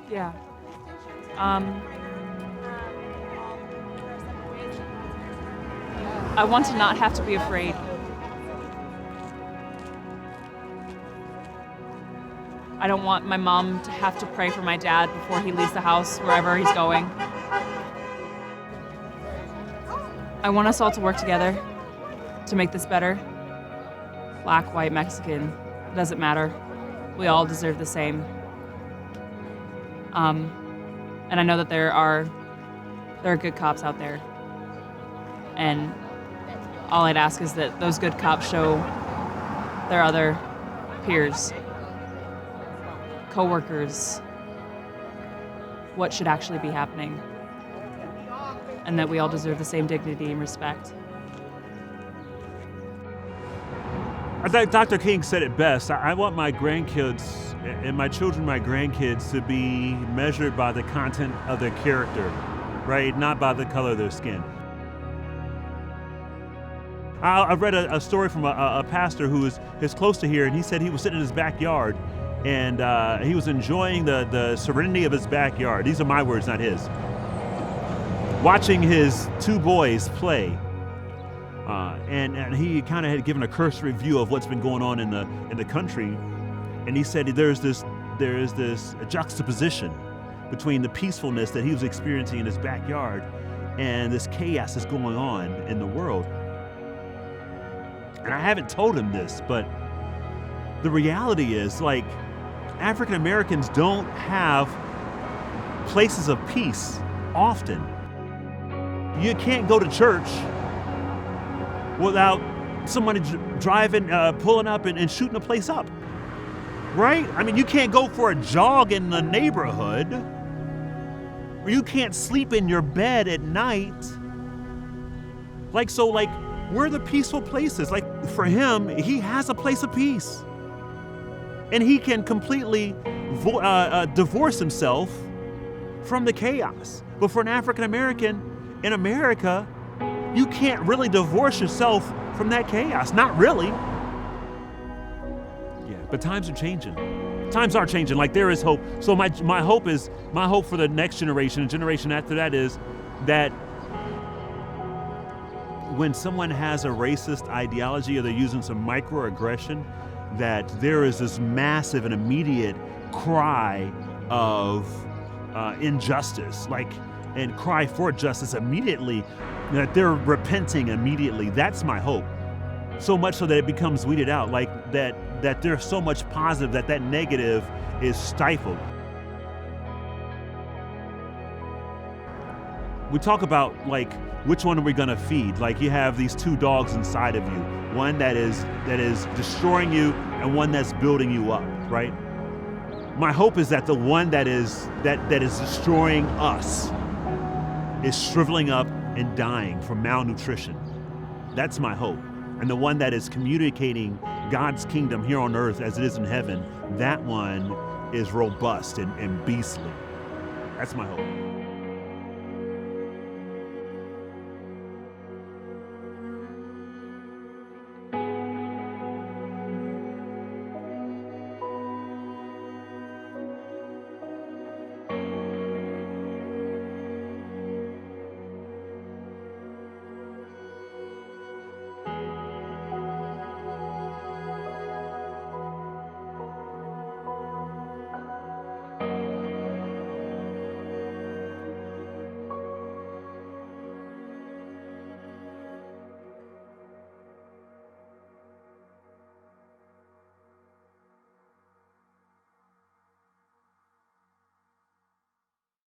Yeah. Um, I want to not have to be afraid. I don't want my mom to have to pray for my dad before he leaves the house, wherever he's going. I want us all to work together to make this better. Black, white, Mexican, it doesn't matter. We all deserve the same. And I know that there are good cops out there. And all I'd ask is that those good cops show their other peers, coworkers, what should actually be happening. And that we all deserve the same dignity and respect. I think Dr. King said it best. I want my grandkids and my children, my grandkids, to be measured by the content of their character, right? Not by the color of their skin. I read a story from a pastor who is close to here, and he said he was sitting in his backyard, and he was enjoying the serenity of his backyard. These are my words, not his. Watching his two boys play. And he kind of had given a cursory view of what's been going on in the country, and he said there is this juxtaposition between the peacefulness that he was experiencing in his backyard and this chaos that's going on in the world. And I haven't told him this, but the reality is, like, African Americans don't have places of peace often. You can't go to church without somebody driving, pulling up and shooting the place up, right? I mean, you can't go for a jog in the neighborhood, or you can't sleep in your bed at night. Like, where are the peaceful places? Like, for him, he has a place of peace. And he can completely divorce himself from the chaos. But for an African American in America, you can't really divorce yourself from that chaos. Not really. Yeah, but times are changing. Times are changing. Like, there is hope. So my hope for the next generation, and generation after that, is that when someone has a racist ideology or they're using some microaggression, that there is this massive and immediate cry of injustice, and cry for justice immediately, that they're repenting immediately. That's my hope. So much so that it becomes weeded out, like that there's so much positive that negative is stifled. We talk about, like, which one are we gonna feed? Like, you have these two dogs inside of you, one that is destroying you and one that's building you up, right? My hope is that the one that is destroying us is shriveling up and dying from malnutrition. That's my hope. And the one that is communicating God's kingdom here on earth as it is in heaven, that one is robust and beastly. That's my hope.